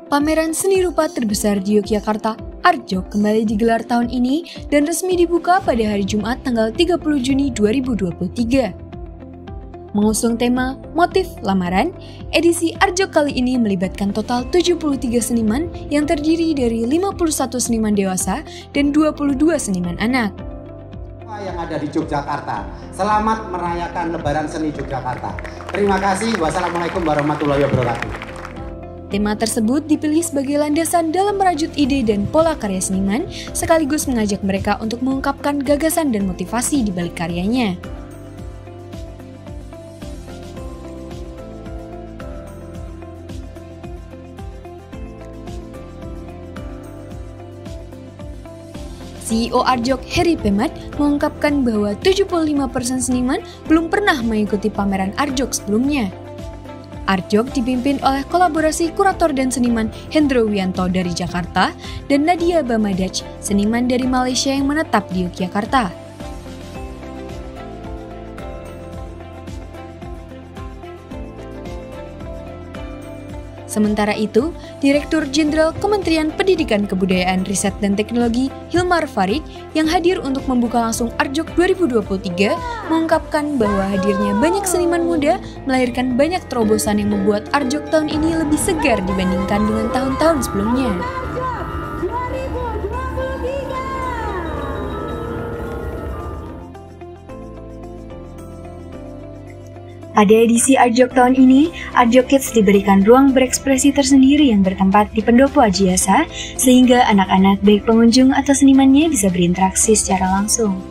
Pameran seni rupa terbesar di Yogyakarta, Artjok, kembali digelar tahun ini dan resmi dibuka pada hari Jumat tanggal 30 Juni 2023. Mengusung tema Motif Lamaran, edisi Artjok kali ini melibatkan total 73 seniman yang terdiri dari 51 seniman dewasa dan 22 seniman anak. Yang ada di Yogyakarta, selamat merayakan Lebaran Seni Yogyakarta. Terima kasih. Wassalamualaikum warahmatullahi wabarakatuh. Tema tersebut dipilih sebagai landasan dalam merajut ide dan pola karya seniman, sekaligus mengajak mereka untuk mengungkapkan gagasan dan motivasi di balik karyanya. CEO Artjok, Heri Pemat, mengungkapkan bahwa 75% seniman belum pernah mengikuti pameran Artjok sebelumnya. Artjok dipimpin oleh kolaborasi kurator dan seniman Hendro Wianto dari Jakarta dan Nadia Bamadaj, seniman dari Malaysia yang menetap di Yogyakarta. Sementara itu, Direktur Jenderal Kementerian Pendidikan Kebudayaan Riset dan Teknologi Hilmar Farid yang hadir untuk membuka langsung Artjok 2023 mengungkapkan bahwa hadirnya banyak seniman muda melahirkan banyak terobosan yang membuat Artjok tahun ini lebih segar dibandingkan dengan tahun-tahun sebelumnya. Pada edisi Artjok tahun ini, Artjok Kids diberikan ruang berekspresi tersendiri yang bertempat di Pendopo Ajiasa, sehingga anak-anak baik pengunjung atau senimannya bisa berinteraksi secara langsung.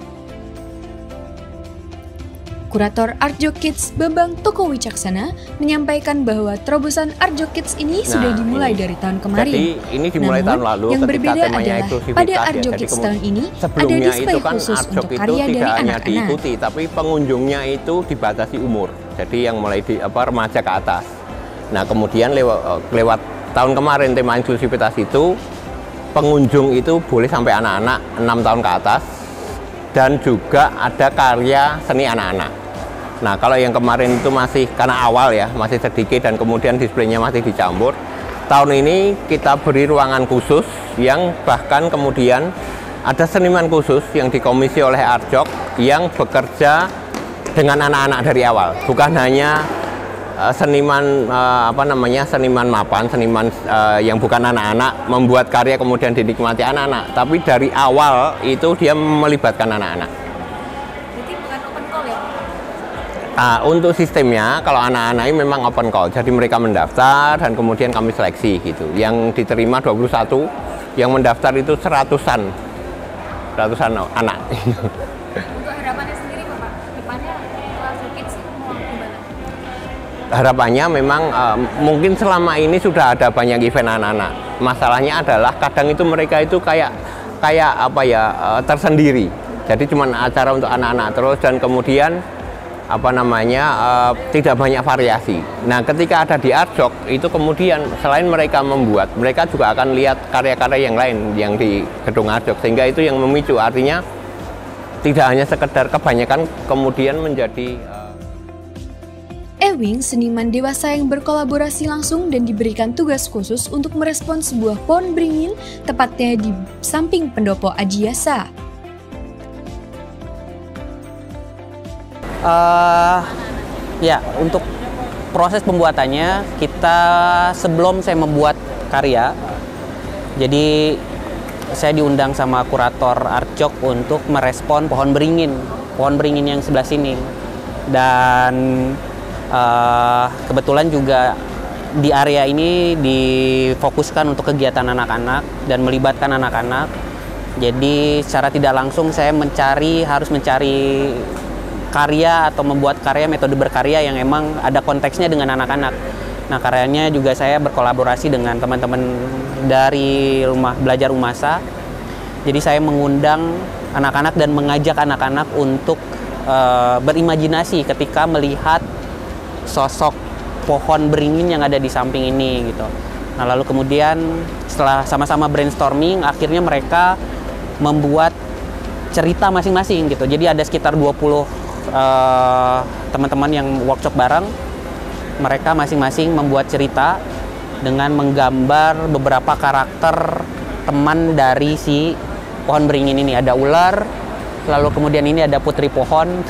Kurator Artjok Kids Bambang Toko Wicaksana menyampaikan bahwa terobosan Artjok Kids ini sudah dimulai dari tahun kemarin. Jadi ini dimulai tahun lalu. Yang berbeda adalah pada Artjok Kids tahun ini ada display khusus untuk karya dari anak-anak. Diikuti, tapi pengunjungnya itu dibatasi umur. Jadi yang mulai di remaja ke atas. Nah kemudian lewat tahun kemarin tema inklusivitas itu pengunjung itu boleh sampai anak-anak 6 tahun ke atas dan juga ada karya seni anak-anak. Nah kalau yang kemarin itu masih karena awal ya, masih sedikit dan kemudian displaynya masih dicampur. Tahun ini kita beri ruangan khusus yang bahkan kemudian ada seniman khusus yang dikomisi oleh Artjok yang bekerja dengan anak-anak dari awal, bukan hanya seniman seniman mapan, seniman yang bukan anak-anak membuat karya kemudian dinikmati anak-anak, tapi dari awal itu dia melibatkan anak-anak. Berarti bukan open call ya? Untuk sistemnya, kalau anak-anak ini memang open call, jadi mereka mendaftar dan kemudian kami seleksi gitu. Yang diterima 21, yang mendaftar itu ratusan anak. Untuk harapannya sendiri Bapak, depannya Artjok Kids mau gimana? Harapannya memang mungkin selama ini sudah ada banyak event anak-anak. Masalahnya adalah kadang itu mereka itu kayak tersendiri. Jadi cuma acara untuk anak-anak terus dan kemudian tidak banyak variasi. Nah, ketika ada di Artjok itu kemudian selain mereka membuat, mereka juga akan lihat karya-karya yang lain yang di gedung Artjok, sehingga itu yang memicu, artinya tidak hanya sekedar kebanyakan kemudian menjadi Ewing, seniman dewasa yang berkolaborasi langsung dan diberikan tugas khusus untuk merespons sebuah pohon beringin tepatnya di samping Pendopo Ajiasa. Ya, untuk proses pembuatannya kita sebelum saya membuat karya, jadi saya diundang sama kurator Artjok untuk merespon pohon beringin yang sebelah sini. Dan kebetulan juga di area ini difokuskan untuk kegiatan anak-anak dan melibatkan anak-anak. Jadi secara tidak langsung saya harus mencari karya atau membuat karya, metode berkarya yang emang ada konteksnya dengan anak-anak. Nah, karyanya juga saya berkolaborasi dengan teman-teman dari rumah belajar UMASA. Jadi saya mengundang anak-anak dan mengajak anak-anak untuk berimajinasi ketika melihat sosok pohon beringin yang ada di samping ini gitu. Nah, lalu kemudian setelah sama-sama brainstorming, akhirnya mereka membuat cerita masing-masing gitu. Jadi ada sekitar 20 teman-teman yang workshop bareng, mereka masing-masing membuat cerita dengan menggambar beberapa karakter teman dari si pohon beringin ini. Ada ular, lalu kemudian ini ada putri pohon,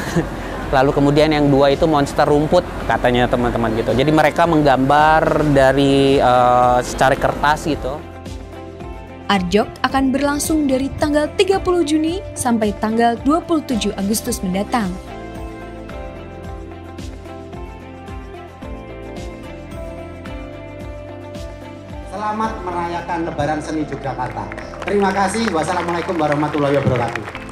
lalu kemudian yang dua itu monster rumput katanya teman-teman gitu. Jadi mereka menggambar dari secara kertas gitu. Arjok akan berlangsung dari tanggal 30 Juni sampai tanggal 27 Agustus mendatang. Selamat merayakan Lebaran Seni Yogyakarta. Terima kasih. Wassalamualaikum warahmatullahi wabarakatuh.